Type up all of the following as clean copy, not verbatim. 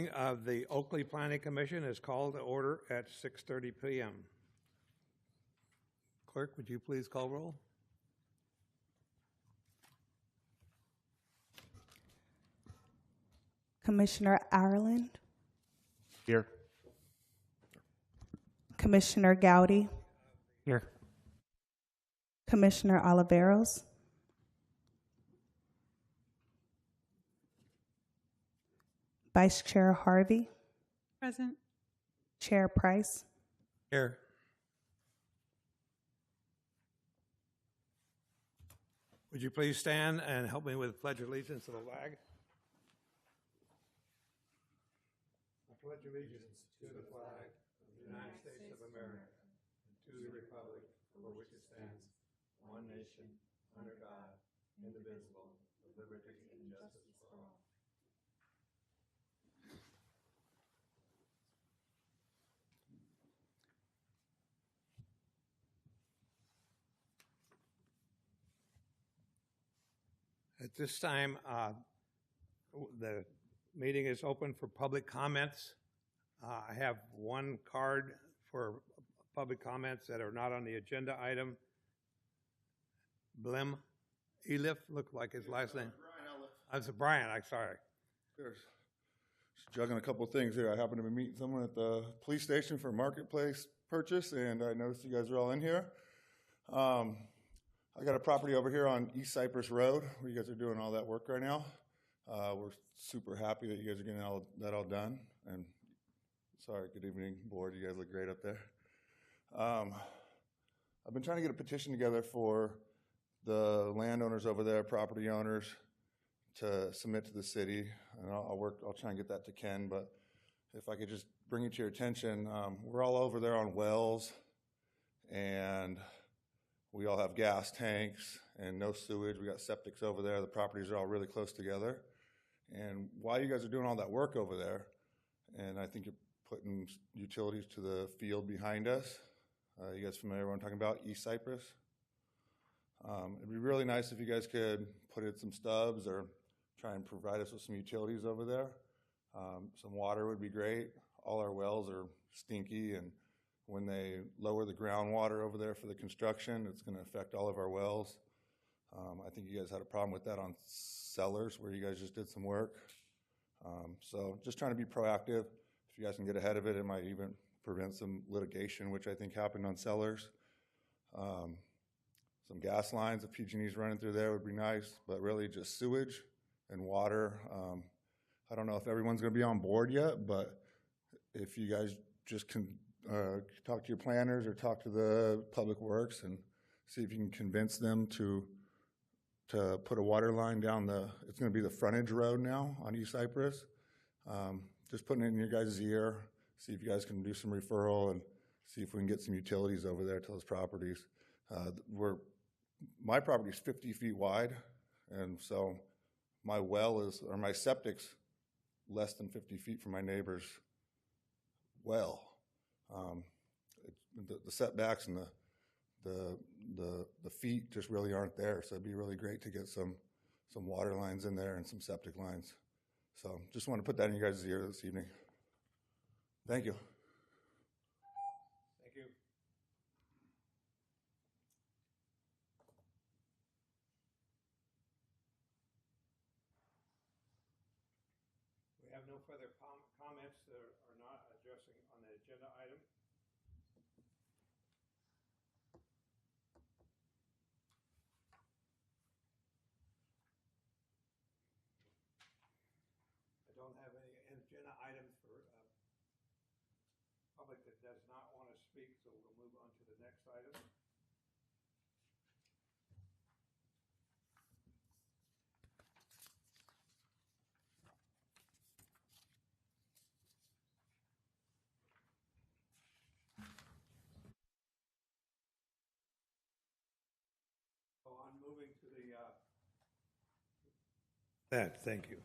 Of the Oakley Planning Commission is called to order at 6:30 p.m. Clerk, would you please call roll? Commissioner Ireland, Here. Commissioner Gowdy, Here. Commissioner Oliveros, Vice Chair Harvey, Present. Chair Price. Here. Would you please stand and help me with Pledge of Allegiance to the flag? I pledge allegiance to the flag of the United States of America and to the republic for which it stands, one nation, under God, indivisible, with liberty and justice for all. At this time, the meeting is open for public comments. I have one card for public comments that are not on the agenda item. Blim Elif, looked like his last name. Brian Elif. Brian, I'm sorry. There's just juggling a couple of things here. I happened to be meeting someone at the police station for a marketplace purchase, and I noticed you guys are all in here. I got a property over here on East Cypress Road where you guys are doing all that work right now. We're super happy that you guys are getting that all done. And sorry, good evening, board. You guys look great up there. I've been trying to get a petition together for the landowners over there, property owners, to submit to the city. And I'll try and get that to Ken. But if I could just bring it to your attention, we're all over there on wells, and we all have gas tanks and no sewage. We got septics over there. The properties are all really close together. And while you guys are doing all that work over there, and I think you're putting utilities to the field behind us, you guys familiar with what I'm talking about? East Cypress. It'd be really nice if you guys could put in some stubs or try and provide us with some utilities over there. Some water would be great. All our wells are stinky, and when they lower the groundwater over there for the construction, it's going to affect all of our wells. I think you guys had a problem with that on Cellars, where you guys just did some work. So just trying to be proactive. If you guys can get ahead of it, it might even prevent some litigation, which I think happened on Cellars. Some gas lines, if PG&E's running through there, would be nice, but really just sewage and water. I don't know if everyone's going to be on board yet, but if you guys just can talk to your planners or talk to the Public Works and see if you can convince them to put a water line down it's going to be the frontage road now on East Cypress. Just putting it in your guys' ear, see if you guys can do some referral and see if we can get some utilities over there to those properties. My property is 50 feet wide, and so my my septic's less than 50 feet from my neighbor's well. The setbacks and the feet just really aren't there, so it'd be really great to get some water lines in there and some septic lines. So just want to put that in you guys' ear this evening. Thank you. Thank you. We have no further comments that are not addressing on the agenda item. I don't have any agenda items for public that does not want to speak, so we'll move on to the next item. So I'm moving to the thank you.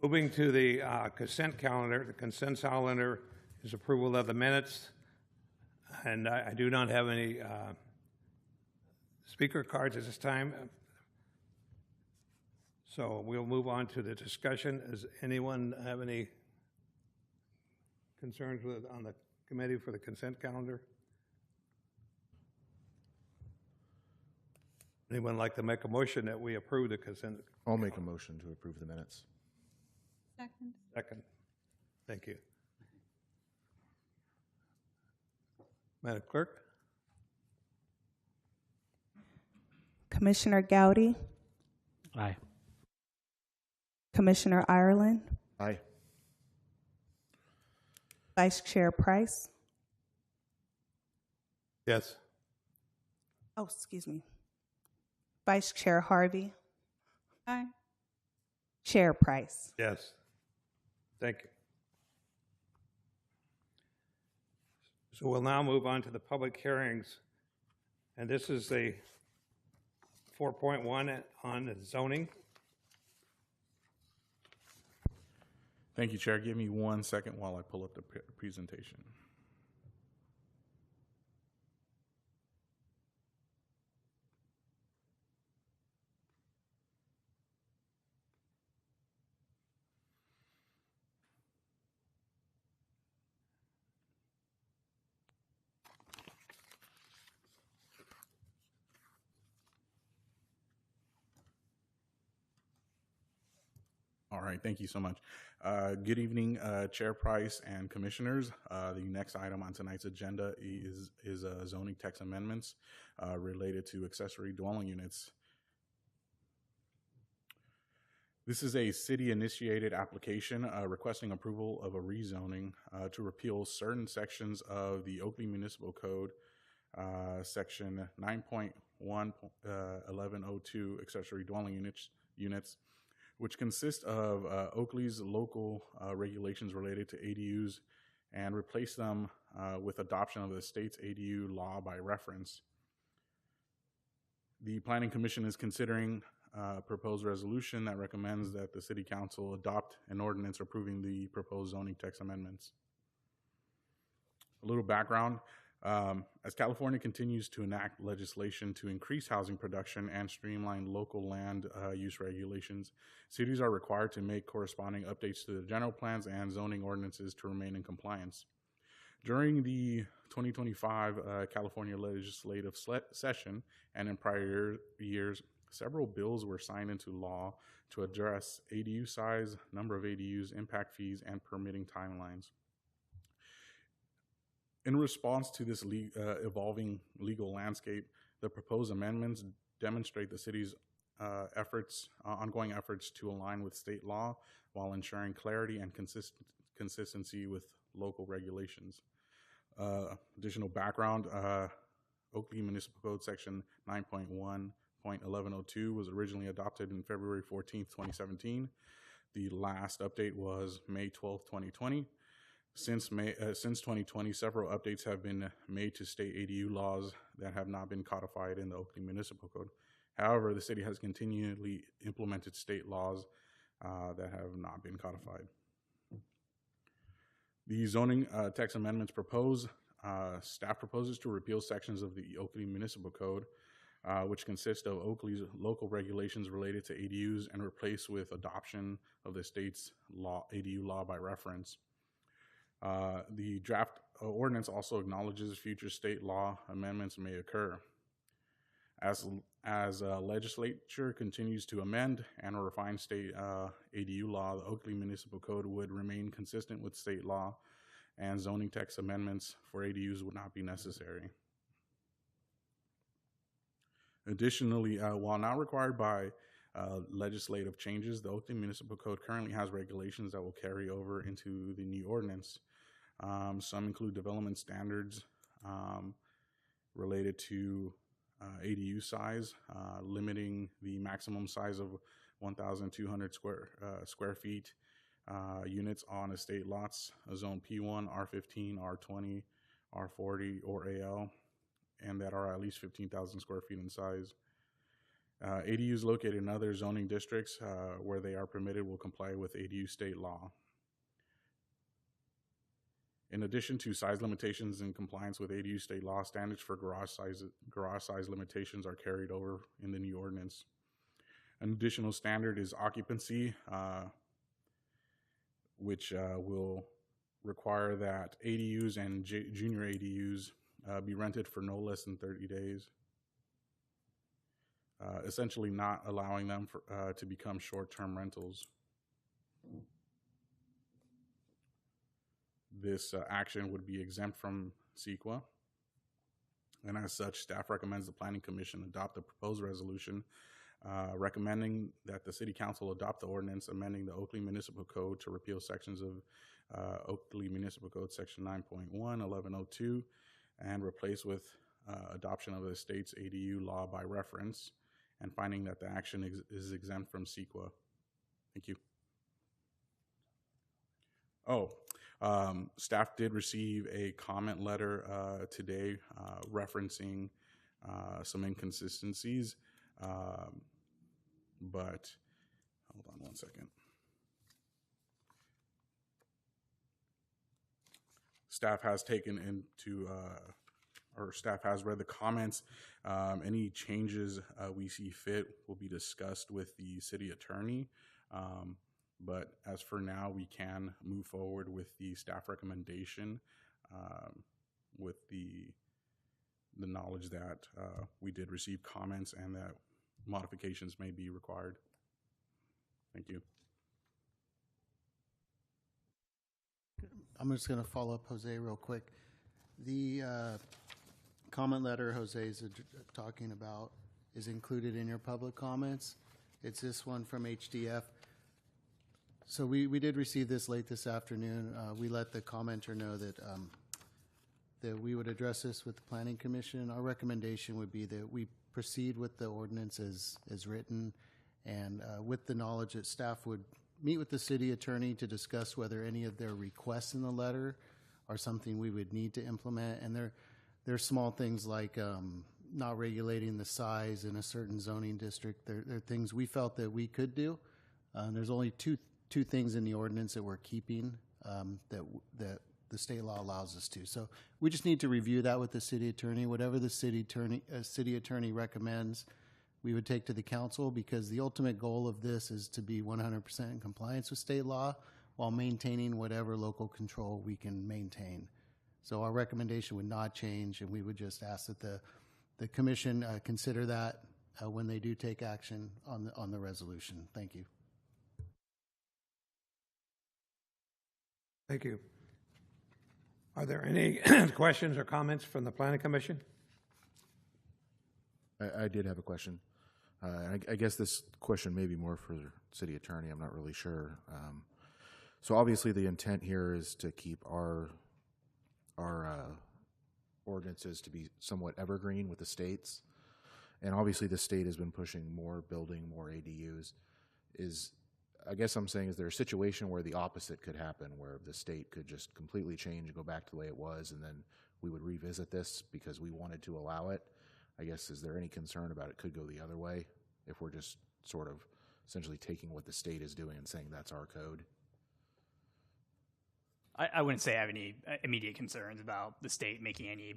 Moving to the consent calendar. The consent calendar is approval of the minutes, and I do not have any speaker cards at this time. So we'll move on to the discussion. Does anyone have any concerns on the committee for the consent calendar? Anyone like to make a motion that we approve the consent? I'll make a motion to approve the minutes. Second. Second. Thank you. Madam Clerk? Commissioner Gowdy, Aye. Commissioner Ireland, Aye. Vice Chair Price. Yes. Oh, excuse me. Vice Chair Harvey, Aye. Chair Price. Yes. Thank you. So we'll now move on to the public hearings. And this is a 4.1 on zoning. Thank you, Chair. Give me 1 second while I pull up the presentation. All right, thank you so much. Good evening, Chair Price and Commissioners. The next item on tonight's agenda is zoning text amendments related to accessory dwelling units. This is a city-initiated application requesting approval of a rezoning to repeal certain sections of the Oakley Municipal Code, section 9.1.1102 accessory dwelling units, which consist of Oakley's local regulations related to ADUs and replace them with adoption of the state's ADU law by reference. The Planning Commission is considering a proposed resolution that recommends that the City Council adopt an ordinance approving the proposed zoning text amendments. A little background. As California continues to enact legislation to increase housing production and streamline local land use regulations, cities are required to make corresponding updates to the general plans and zoning ordinances to remain in compliance. During the 2025 California legislative session and in prior years, several bills were signed into law to address ADU size, number of ADUs, impact fees, and permitting timelines. In response to this evolving legal landscape, the proposed amendments demonstrate the city's ongoing efforts to align with state law while ensuring clarity and consistency with local regulations. Additional background, Oakley Municipal Code Section 9.1.1102 was originally adopted in February 14th, 2017. The last update was May 12th, 2020. Since 2020, several updates have been made to state ADU laws that have not been codified in the Oakley Municipal Code. However, the city has continually implemented state laws that have not been codified. The zoning text amendments staff proposes to repeal sections of the Oakley Municipal Code, which consist of Oakley's local regulations related to ADUs and replace with adoption of the state's ADU law by reference. The draft ordinance also acknowledges future state law amendments may occur. As legislature continues to amend and refine state ADU law, the Oakley Municipal Code would remain consistent with state law, and zoning text amendments for ADUs would not be necessary. Additionally, while not required by legislative changes, the Oakley Municipal Code currently has regulations that will carry over into the new ordinance. Some include development standards related to ADU size, limiting the maximum size of 1,200 square feet units on estate lots, zone P1, R15, R20, R40, or AL, and that are at least 15,000 square feet in size. ADUs located in other zoning districts where they are permitted will comply with ADU state law. In addition to size limitations in compliance with ADU state law, standards for garage size limitations are carried over in the new ordinance. An additional standard is occupancy, which will require that ADUs and junior ADUs be rented for no less than 30 days. Essentially not allowing them to become short-term rentals. This action would be exempt from CEQA, and as such, staff recommends the Planning Commission adopt the proposed resolution recommending that the City Council adopt the ordinance amending the Oakley Municipal Code to repeal sections of Oakley Municipal Code Section 9.1, 1102, and replace with adoption of the state's ADU law by reference, and finding that the action is exempt from CEQA. Thank you. Staff did receive a comment letter today referencing some inconsistencies, but hold on one second. Staff has taken into, or staff has read the comments. Any changes we see fit will be discussed with the city attorney. But as for now, we can move forward with the staff recommendation with the knowledge that we did receive comments and that modifications may be required. Thank you. I'm just going to follow up Jose real quick. The comment letter Jose is talking about is included in your public comments. It's this one from HDF. So we did receive this late this afternoon. We let the commenter know that that we would address this with the Planning Commission. Our recommendation would be that we proceed with the ordinance as written, and with the knowledge that staff would meet with the city attorney to discuss whether any of their requests in the letter are something we would need to implement. And they're small things like not regulating the size in a certain zoning district. They're things we felt that we could do. There's only two things in the ordinance that we're keeping that the state law allows us to. So we just need to review that with the city attorney. Whatever the city attorney recommends, we would take to the council, because the ultimate goal of this is to be 100% in compliance with state law while maintaining whatever local control we can maintain. So our recommendation would not change, and we would just ask that the commission consider that when they do take action on the resolution. Thank you. Thank you. Are there any questions or comments from the Planning Commission? I did have a question. I guess this question may be more for the city attorney. I'm not really sure. So obviously the intent here is to keep our ordinances to be somewhat evergreen with the states. And obviously the state has been pushing more building, more ADUs. I guess I'm saying, is there a situation where the opposite could happen, where the state could just completely change and go back to the way it was, and then we would revisit this because we wanted to allow it? I guess, is there any concern about it could go the other way if we're just sort of essentially taking what the state is doing and saying that's our code? I wouldn't say I have any immediate concerns about the state making any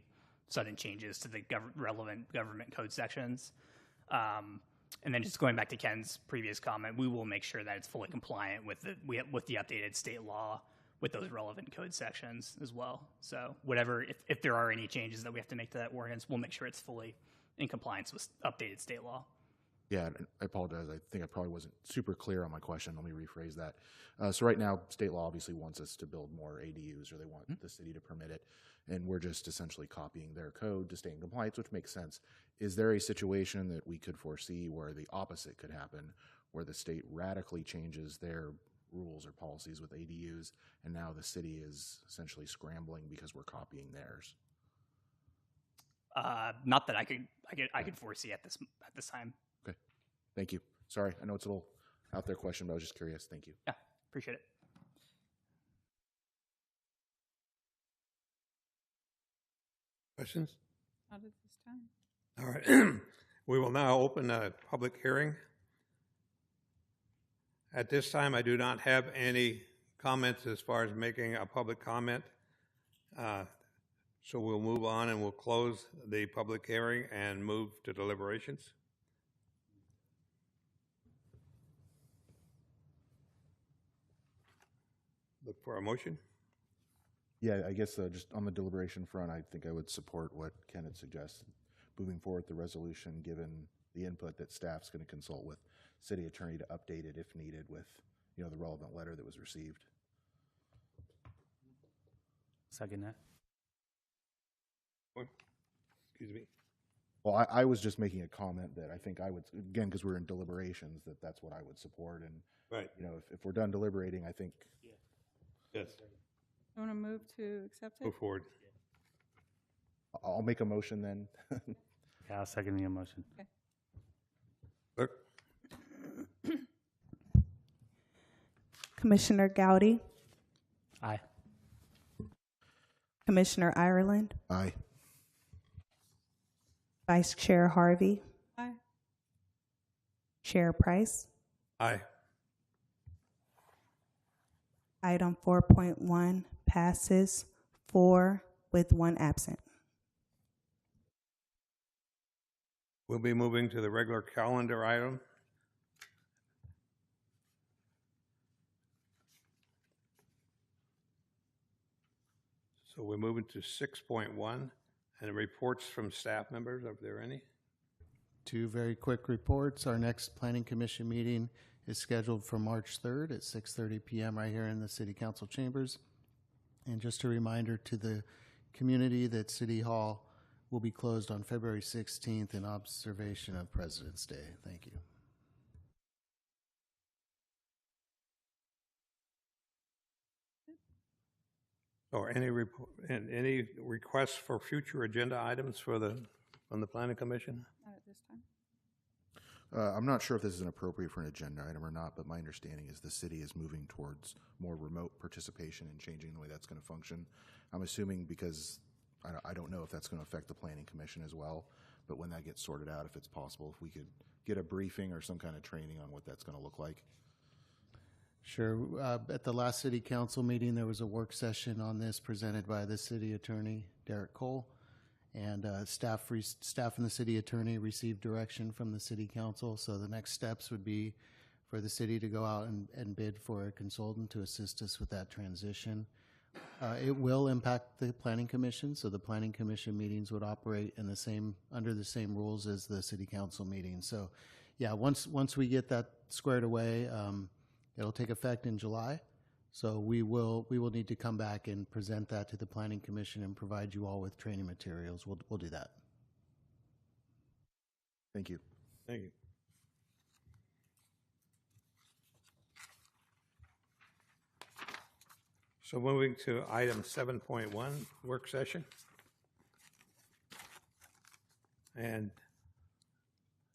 sudden changes to the relevant government code sections. And then just going back to Ken's previous comment, we will make sure that it's fully compliant with the updated state law with those relevant code sections as well. So whatever, if there are any changes that we have to make to that ordinance, we'll make sure it's fully in compliance with updated state law. Yeah, I apologize. I think I probably wasn't super clear on my question. Let me rephrase that. So right now, state law obviously wants us to build more ADUs, or they want the city to permit it, and we're just essentially copying their code to stay in compliance, which makes sense. Is there a situation that we could foresee where the opposite could happen, where the state radically changes their rules or policies with ADUs, and now the city is essentially scrambling because we're copying theirs? Not that I could foresee at this time. Okay, thank you. Sorry, I know it's a little out there question, but I was just curious. Thank you. Yeah, appreciate it. Questions? Not at this time. All right. We will now open a public hearing. At this time, I do not have any comments as far as making a public comment. So we'll move on and we'll close the public hearing and move to deliberations. Look for a motion. Yeah, I guess just on the deliberation front, I think I would support what Ken had suggested. Moving forward, the resolution, given the input that staff's going to consult with city attorney to update it if needed with, the relevant letter that was received. Second that. Excuse me. Well, I was just making a comment that I think I would, again, because we're in deliberations, that's what I would support. And, Right. if we're done deliberating, I think Yes. You want to move to accept it? Move forward. I'll make a motion then. Yeah, I'll second the motion. Clerk? Commissioner Gowdy, Aye. Commissioner Ireland, Aye. Vice Chair Harvey, Aye. Chair Price. Aye. Item 4.1 passes 4 with 1 absent. We'll be moving to the regular calendar item. So we're moving to 6.1 and reports from staff members. Are there any? 2 very quick reports. Our next Planning Commission meeting is scheduled for March 3rd at 6:30 p.m. right here in the City Council chambers. And just a reminder to the community that City Hall will be closed on February 16th in observation of President's Day. Thank you. Or any any requests for future agenda items from the Planning Commission? Not at this time. I'm not sure if this is appropriate for an agenda item or not, but my understanding is the city is moving towards more remote participation and changing the way that's going to function. I'm assuming because I don't know if that's going to affect the Planning Commission as well, but when that gets sorted out, if it's possible, if we could get a briefing or some kind of training on what that's going to look like. Sure. At the last City Council meeting, there was a work session on this presented by the City Attorney, Derek Cole. And staff and the City Attorney received direction from the City Council. So the next steps would be for the city to go out and bid for a consultant to assist us with that transition. It will impact the Planning Commission, so the Planning Commission meetings would operate in under the same rules as the City Council meetings. So, yeah, once we get that squared away, it'll take effect in July. So we will need to come back and present that to the Planning Commission and provide you all with training materials. We'll do that. Thank you. Thank you. So moving to item 7.1, work session. And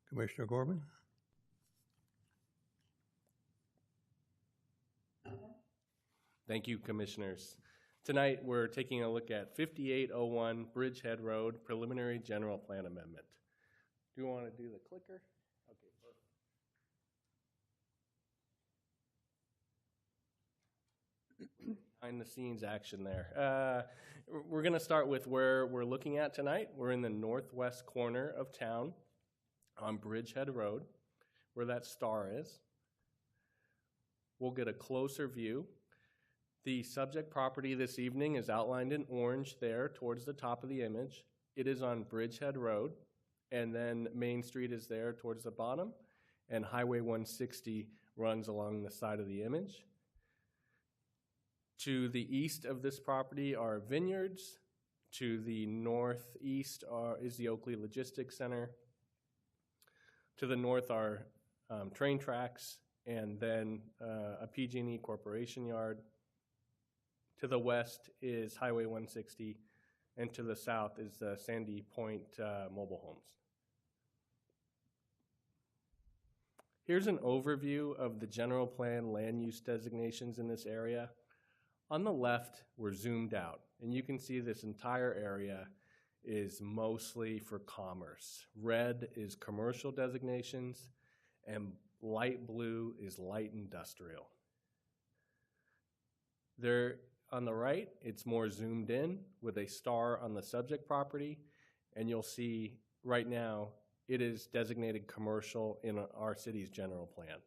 Commissioner Gorman? Thank you, Commissioners. Tonight, we're taking a look at 5801 Bridgehead Road Preliminary General Plan Amendment. Do you want to do the clicker? Okay, perfect. Behind the scenes action there. We're going to start with where we're looking at tonight. We're in the northwest corner of town on Bridgehead Road, where that star is. We'll get a closer view. The subject property this evening is outlined in orange there towards the top of the image. It is on Bridgehead Road, and then Main Street is there towards the bottom, and Highway 160 runs along the side of the image. To the east of this property are vineyards. To the northeast is the Oakley Logistics Center. To the north are train tracks, and then a PG&E Corporation yard. To the west is Highway 160, and to the south is Sandy Point mobile homes. Here's an overview of the general plan land use designations in this area. On the left, we're zoomed out, and you can see this entire area is mostly for commerce. Red is commercial designations, and light blue is light industrial. On the right, it's more zoomed in with a star on the subject property, and you'll see right now it is designated commercial in our city's general plan.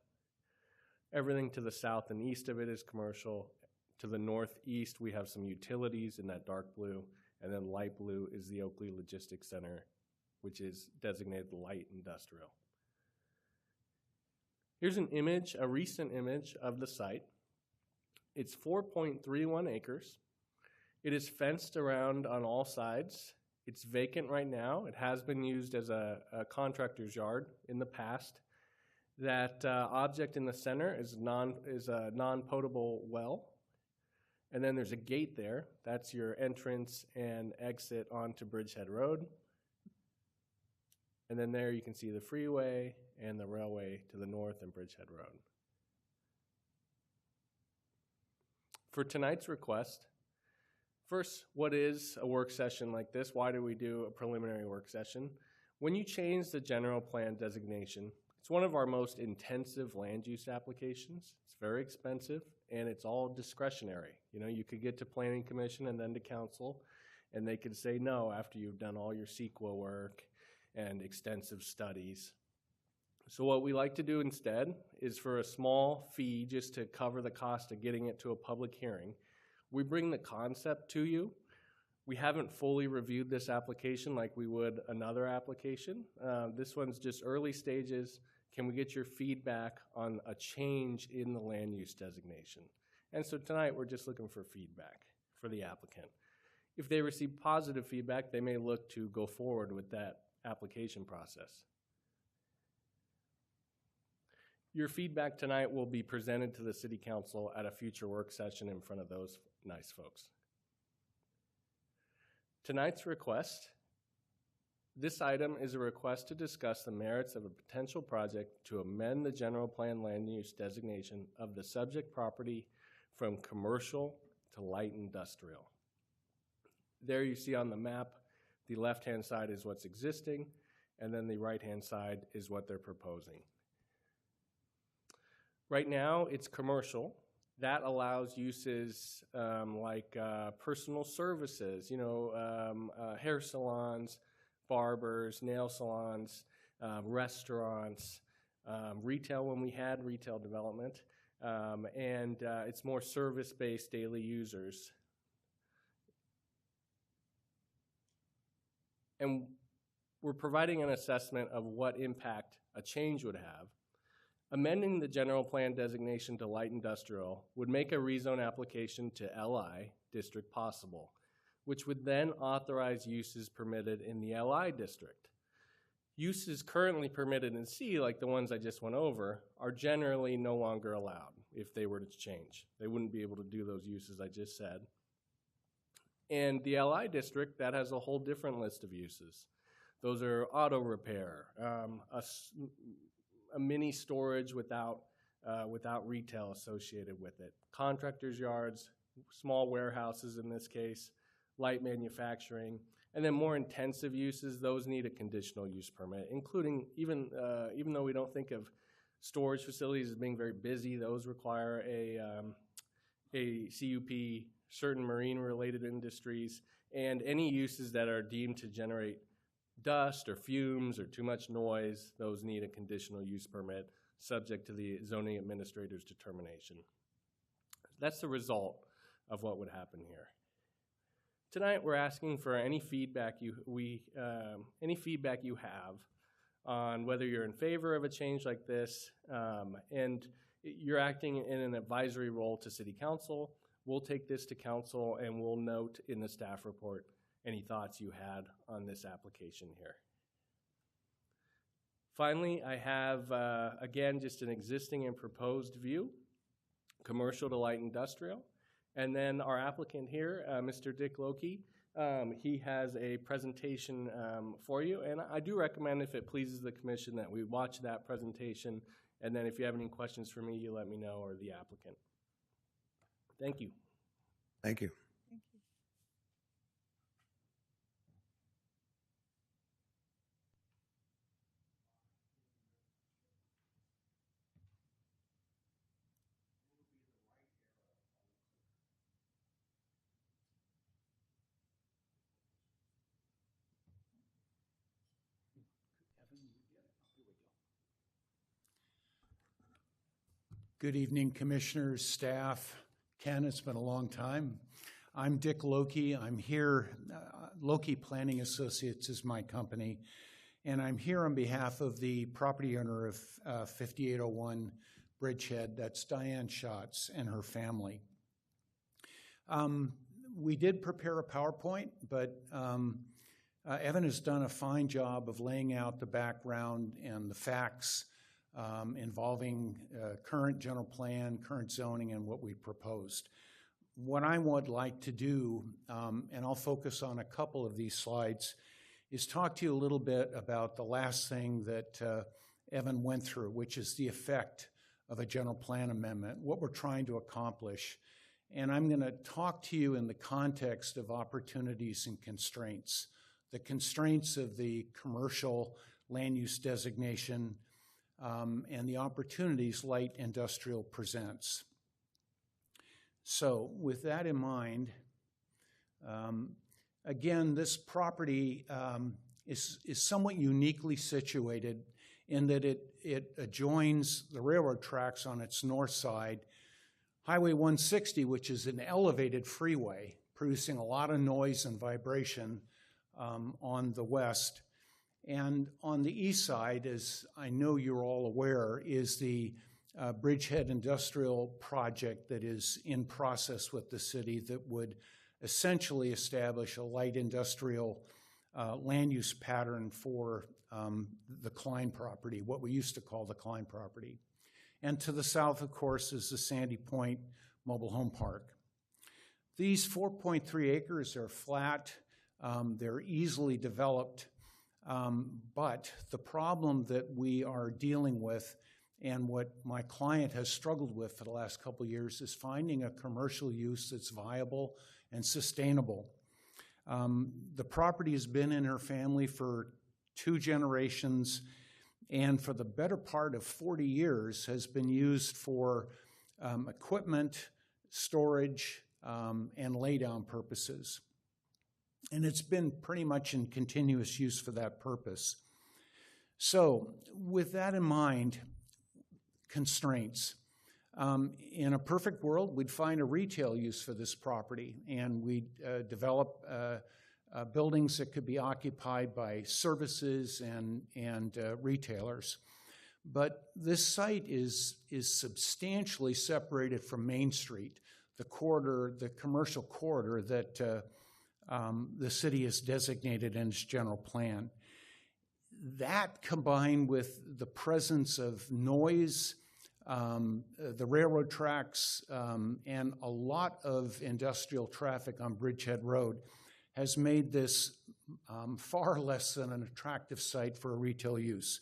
Everything to the south and east of it is commercial. To the northeast, we have some utilities in that dark blue, and then light blue is the Oakley Logistics Center, which is designated light industrial. Here's an image, a recent image of the site. It's 4.31 acres. It is fenced around on all sides. It's vacant right now. It has been used as a contractor's yard in the past. That object in the center is a non-potable well. And then there's a gate there. That's your entrance and exit onto Bridgehead Road. And then there you can see the freeway and the railway to the north and Bridgehead Road. For tonight's request, first, what is a work session like this? Why do we do a preliminary work session? When you change the general plan designation, it's one of our most intensive land use applications. It's very expensive, and it's all discretionary. You know, you could get to Planning Commission and then to Council, and they could say no after you've done all your CEQA work and extensive studies. So what we like to do instead is for a small fee, just to cover the cost of getting it to a public hearing, we bring the concept to you. We haven't fully reviewed this application like we would another application. This one's just early stages. Can we get your feedback on a change in the land use designation? And so tonight we're just looking for feedback for the applicant. If they receive positive feedback, they may look to go forward with that application process. Your feedback tonight will be presented to the City Council at a future work session in front of those nice folks. Tonight's request, this item is a request to discuss the merits of a potential project to amend the general plan land use designation of the subject property from commercial to light industrial. There you see on the map, the left-hand side is what's existing, and then the right-hand side is what they're proposing. Right now, it's commercial. That allows uses like personal services, hair salons, barbers, nail salons, restaurants, retail when we had retail development, and it's more service-based daily users. And we're providing an assessment of what impact a change would have. Amending the general plan designation to light industrial would make a rezone application to LI district possible, which would then authorize uses permitted in the LI district. Uses currently permitted in C, like the ones I just went over, are generally no longer allowed if they were to change. They wouldn't be able to do those uses I just said. And the LI district, that has a whole different list of uses. Those are auto repair, a mini storage without retail associated with it, contractors' yards, small warehouses in this case, light manufacturing, and then more intensive uses, those need a conditional use permit, including even though we don't think of storage facilities as being very busy, those require a CUP, certain marine-related industries, and any uses that are deemed to generate dust or fumes or too much noise, those need a conditional use permit subject to the zoning administrator's determination. That's the result of what would happen here. Tonight we're asking for any feedback you have on whether you're in favor of a change like this, and you're acting in an advisory role to City Council. We'll take this to Council and we'll note in the staff report any thoughts you had on this application here. Finally, I have, again, just an existing and proposed view, commercial to light industrial. And then our applicant here, Mr. Dick Loki, he has a presentation for you. And I do recommend, if it pleases the commission, that we watch that presentation. And then if you have any questions for me, you let me know, or the applicant. Thank you. Thank you. Thank you. Good evening, commissioners, staff, Ken, it's been a long time. I'm Dick Loki. I'm here, Loki Planning Associates is my company, and I'm here on behalf of the property owner of 5801 Bridgehead. That's Diane Schatz and her family. We did prepare a PowerPoint, but Evan has done a fine job of laying out the background and the facts involving current general plan, current zoning, and what we proposed. What I would like to do, and I'll focus on a couple of these slides, is talk to you a little bit about the last thing that Evan went through, which is the effect of a general plan amendment, what we're trying to accomplish. And I'm going to talk to you in the context of opportunities and constraints. The constraints of the commercial land use designation and the opportunities light industrial presents. So with that in mind, again, this property is somewhat uniquely situated in that it adjoins the railroad tracks on its north side, Highway 160, which is an elevated freeway, producing a lot of noise and vibration on the west. And on the east side, as I know you're all aware, is the Bridgehead Industrial Project that is in process with the city that would essentially establish a light industrial land use pattern for the Klein property, what we used to call the Klein property. And to the south, of course, is the Sandy Point Mobile Home Park. These 4.3 acres are flat. They're easily developed. But the problem that we are dealing with and what my client has struggled with for the last couple of years is finding a commercial use that's viable and sustainable. The property has been in her family for 2 generations, and for the better part of 40 years has been used for equipment, storage, and laydown purposes. And it's been pretty much in continuous use for that purpose. So with that in mind, constraints. In a perfect world, we'd find a retail use for this property, and we'd develop buildings that could be occupied by services and retailers. But this site is substantially separated from Main Street, the corridor, the commercial corridor that the city has designated in its general plan. That combined with the presence of noise, the railroad tracks, and a lot of industrial traffic on Bridgehead Road has made this far less than an attractive site for a retail use.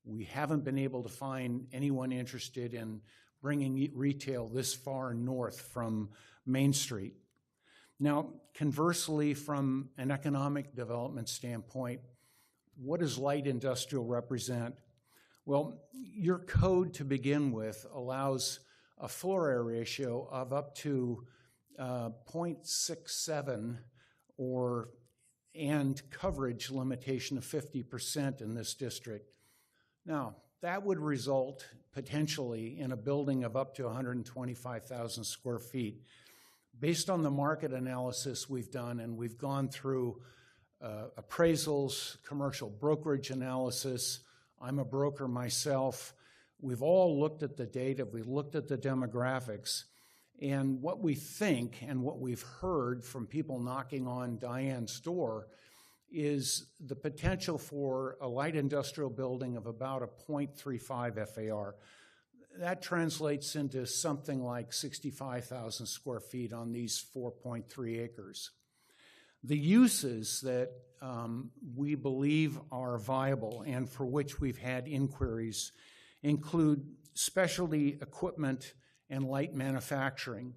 We haven't been able to find anyone interested in bringing retail this far north from Main Street. Now, conversely, from an economic development standpoint, what does light industrial represent? Well, your code to begin with allows a floor area ratio of up to 0.67 and coverage limitation of 50% in this district. Now, that would result potentially in a building of up to 125,000 square feet. Based on the market analysis we've done, and we've gone through appraisals, commercial brokerage analysis, I'm a broker myself, we've all looked at the data, we've looked at the demographics, and what we think and what we've heard from people knocking on Diane's door is the potential for a light industrial building of about a 0.35 FAR. That translates into something like 65,000 square feet on these 4.3 acres. The uses that we believe are viable and for which we've had inquiries include specialty equipment and light manufacturing.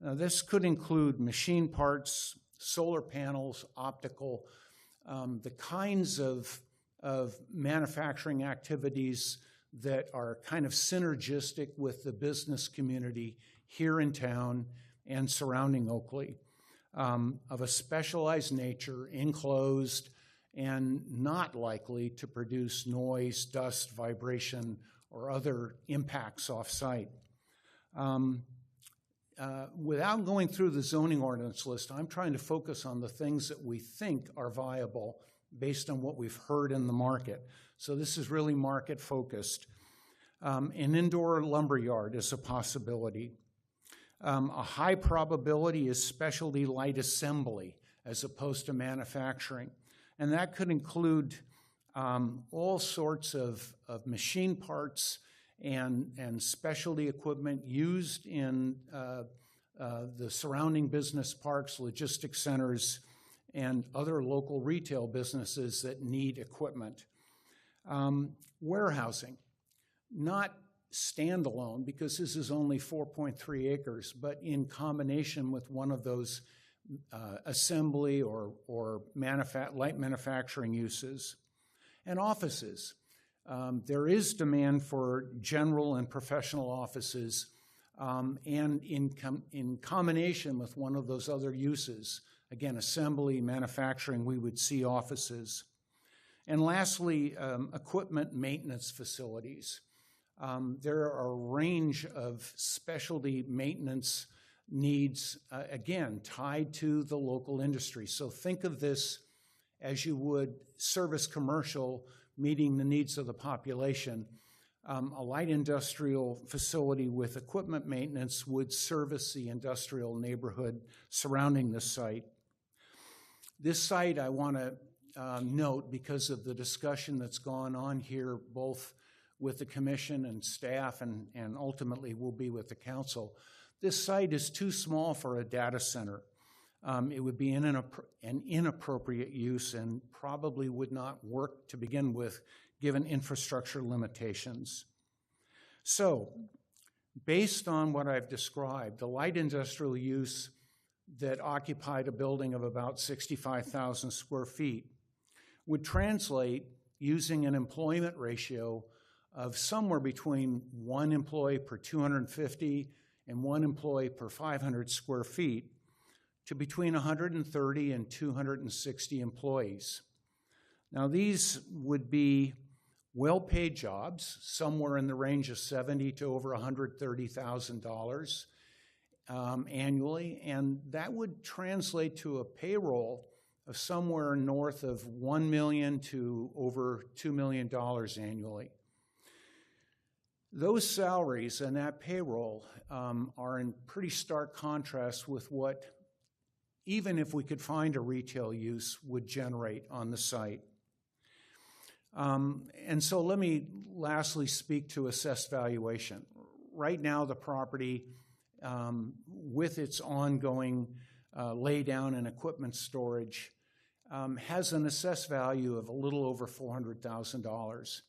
Now, this could include machine parts, solar panels, optical, the kinds of manufacturing activities that are kind of synergistic with the business community here in town and surrounding Oakley, of a specialized nature, enclosed, and not likely to produce noise, dust, vibration, or other impacts off-site. without going through the zoning ordinance list, I'm trying to focus on the things that we think are viable based on what we've heard in the market. So this is really market focused. An indoor lumber yard is a possibility. A high probability is specialty light assembly as opposed to manufacturing. And that could include all sorts of machine parts and specialty equipment used in the surrounding business parks, logistics centers, and other local retail businesses that need equipment. Warehousing, not standalone, because this is only 4.3 acres, but in combination with one of those assembly or light manufacturing uses. And offices. There is demand for general and professional offices, and in combination with one of those other uses, again, assembly, manufacturing, we would see offices. And lastly, equipment maintenance facilities. There are a range of specialty maintenance needs, again, tied to the local industry. So think of this as you would service commercial meeting the needs of the population. A light industrial facility with equipment maintenance would service the industrial neighborhood surrounding this site. This site I want to note, because of the discussion that's gone on here, both with the commission and staff and ultimately will be with the council. This site is too small for a data center. It would be an inappropriate use and probably would not work to begin with, given infrastructure limitations. So, based on what I've described, the light industrial use that occupied a building of about 65,000 square feet would translate, using an employment ratio of somewhere between 1 employee per 250 and 1 employee per 500 square feet, to between 130 and 260 employees. Now, these would be well-paid jobs, somewhere in the range of $70,000 to over $130,000 annually, and that would translate to a payroll of somewhere north of $1 million to over $2 million annually. Those salaries and that payroll are in pretty stark contrast with what, even if we could find a retail use, would generate on the site. And so let me lastly speak to assessed valuation. Right now, the property, with its ongoing laydown and equipment storage, has an assessed value of a little over $400,000.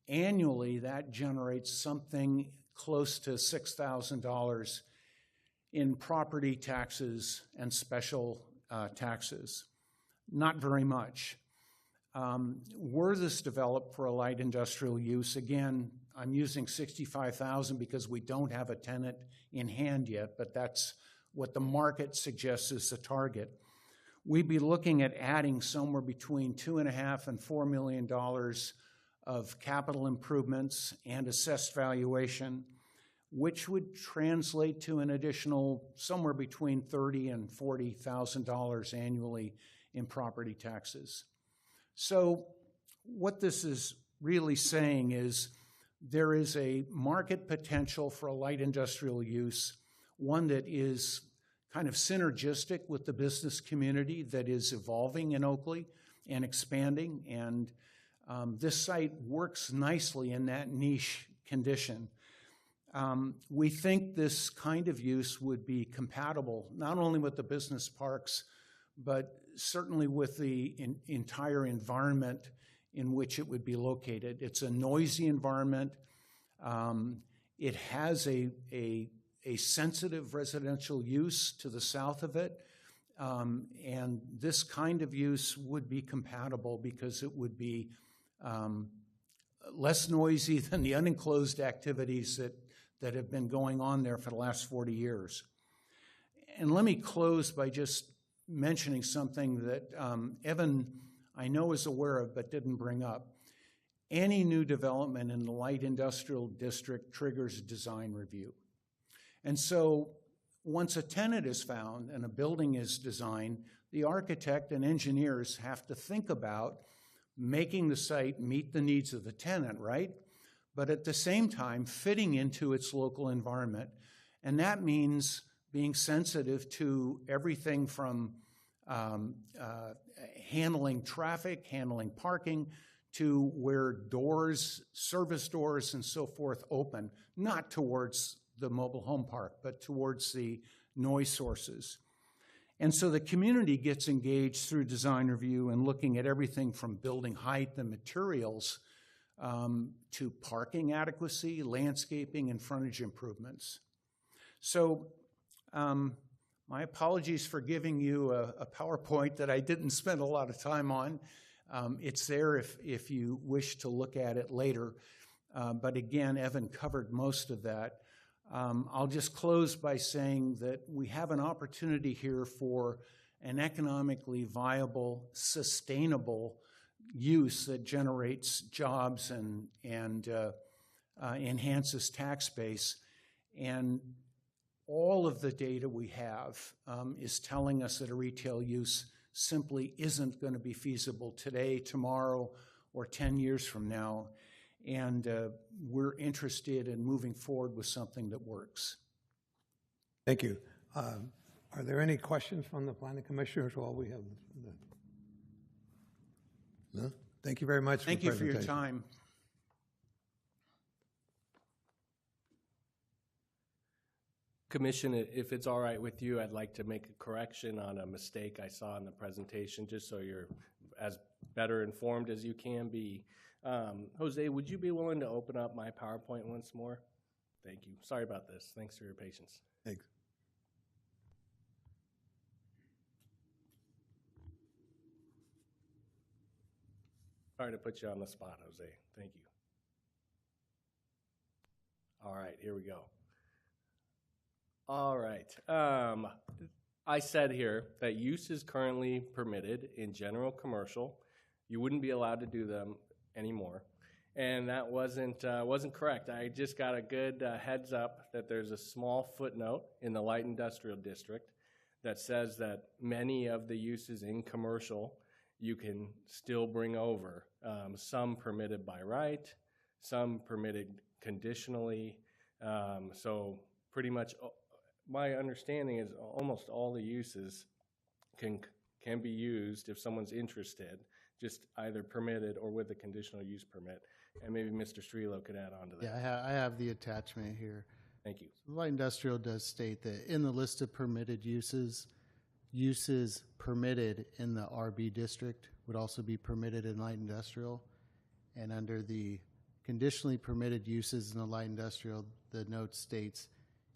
Annually, that generates something close to $6,000 in property taxes and special taxes. Not very much. Were this developed for a light industrial use, again, I'm using $65,000 because we don't have a tenant in hand yet, but that's what the market suggests is the target. We'd be looking at adding somewhere between $2.5 and $4 million of capital improvements and assessed valuation, which would translate to an additional somewhere between $30,000 and $40,000 annually in property taxes. So what this is really saying is there is a market potential for a light industrial use, one that is kind of synergistic with the business community that is evolving in Oakley and expanding, and this site works nicely in that niche condition. We think this kind of use would be compatible not only with the business parks, but certainly with the entire environment in which it would be located. It's a noisy environment. It has a sensitive residential use to the south of it, and this kind of use would be compatible because it would be less noisy than the unenclosed activities that have been going on there for the last 40 years. And let me close by just mentioning something that Evan, I know, is aware of but didn't bring up. Any new development in the light industrial district triggers design review. And so once a tenant is found and a building is designed, the architect and engineers have to think about making the site meet the needs of the tenant, right? But at the same time, fitting into its local environment. And that means being sensitive to everything from handling traffic, handling parking, to where doors, service doors and so forth open, not towards the mobile home park, but towards the noise sources. And so the community gets engaged through design review and looking at everything from building height and materials to parking adequacy, landscaping, and frontage improvements. So my apologies for giving you a PowerPoint that I didn't spend a lot of time on. It's there if you wish to look at it later. But again, Evan covered most of that. I'll just close by saying that we have an opportunity here for an economically viable, sustainable use that generates jobs and enhances tax base. And all of the data we have is telling us that a retail use simply isn't going to be feasible today, tomorrow, or 10 years from now. And we're interested in moving forward with something that works. Thank you. Are there any questions from the planning commissioners while we have? No? Thank you very much. Thank you for your time. Commission, if it's all right with you, I'd like to make a correction on a mistake I saw in the presentation, just so you're as better informed as you can be. Jose, would you be willing to open up my PowerPoint once more? Thank you. Sorry about this. Thanks for your patience. Thanks. Sorry to put you on the spot, Jose. Thank you. All right, here we go. All right. I said here that use is currently permitted in general commercial. You wouldn't be allowed to do them anymore. And that wasn't correct. I just got a good heads up that there's a small footnote in the light industrial district that says that many of the uses in commercial you can still bring over. Some permitted by right, some permitted conditionally. So pretty much my understanding is almost all the uses can be used if someone's interested, just either permitted or with a conditional use permit. And maybe Mr. Strelo could add on to that. Yeah, I have the attachment here. Thank you. Light industrial does state that in the list of permitted uses, uses permitted in the RB district would also be permitted in light industrial. And under the conditionally permitted uses in the light industrial, the note states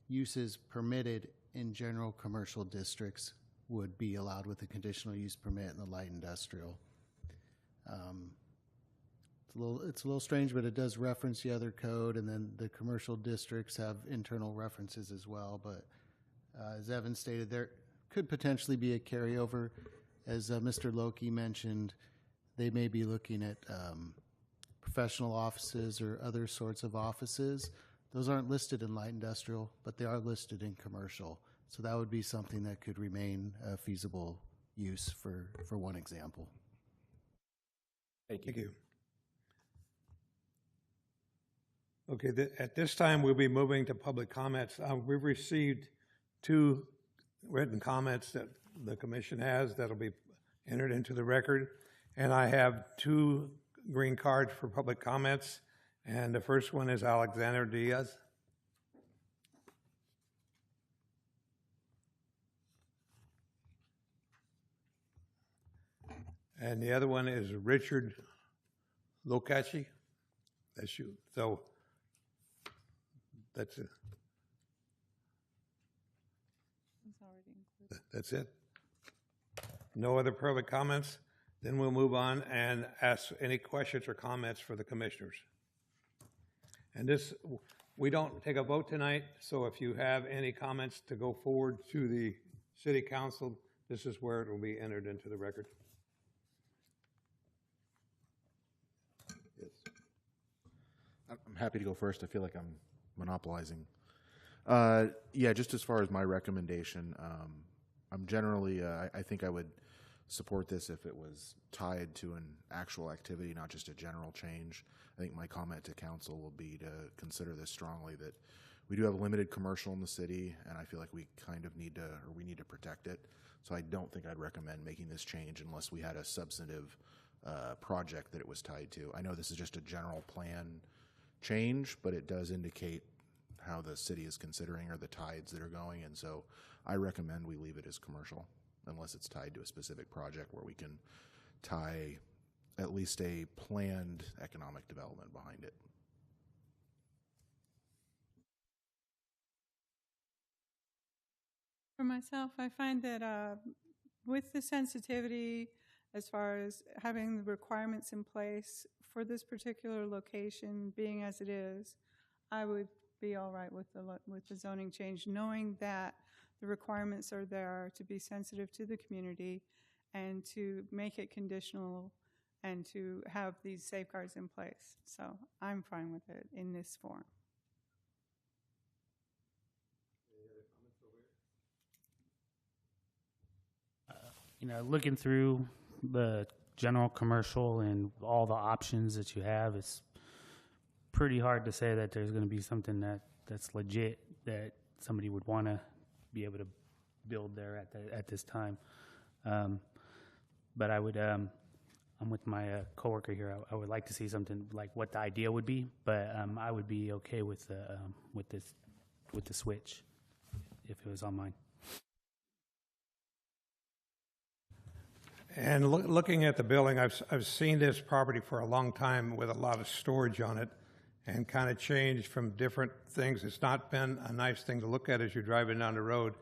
uses permitted in general commercial districts would be allowed with a conditional use permit in the light industrial. It's a little strange, but it does reference the other code, and then the commercial districts have internal references as well. But as Evan stated, there could potentially be a carryover. As Mr. Loki mentioned, they may be looking at professional offices or other sorts of offices. Those aren't listed in light industrial, but they are listed in commercial. So that would be something that could remain a feasible use for one example. Thank you. Thank you. Okay, at this time, we'll be moving to public comments. We've received 2 written comments that the commission has that'll be entered into the record. And I have 2 green cards for public comments. And the first one is Alexander Diaz. And the other one is Richard Lokachi. That's you. So that's it. It's already included. That's it. No other public comments? Then we'll move on and ask any questions or comments for the commissioners. And this, we don't take a vote tonight, so if you have any comments to go forward to the city council, this is where it will be entered into the record. Yes. I'm happy to go first. I feel like I'm monopolizing. Yeah, just as far as my recommendation, I'm generally, I think I would support this if it was tied to an actual activity, not just a general change. I think my comment to council will be to consider this strongly, that we do have limited commercial in the city, and I feel like we kind of need to, or we need to protect it. So I don't think I'd recommend making this change unless we had a substantive project that it was tied to. I know this is just a general plan change, but it does indicate how the city is considering or the tides that are going, and so I recommend we leave it as commercial unless it's tied to a specific project where we can tie at least a planned economic development behind it. For myself, I find that with the sensitivity, as far as having the requirements in place for this particular location being as it is, I would be all right with the zoning change, knowing that the requirements are there to be sensitive to the community and to make it conditional and to have these safeguards in place. So I'm fine with it in this form. You know, looking through the general commercial and all the options that you have, it's pretty hard to say that there's going to be something that's legit that somebody would want to be able to build there at this time. But I would, I'm with my coworker here. I would like to see something like what the idea would be, but I would be okay with the switch if it was on mine. And looking at the building, I've seen this property for a long time with a lot of storage on it and kind of changed from different things. It's not been a nice thing to look at as you're driving down the road.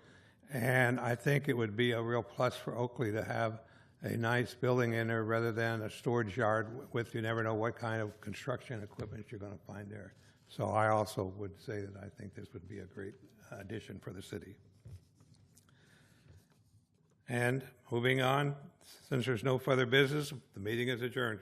And I think it would be a real plus for Oakley to have a nice building in there rather than a storage yard with you never know what kind of construction equipment you're going to find there. So I also would say that I think this would be a great addition for the city. And moving on, since there's no further business, the meeting is adjourned.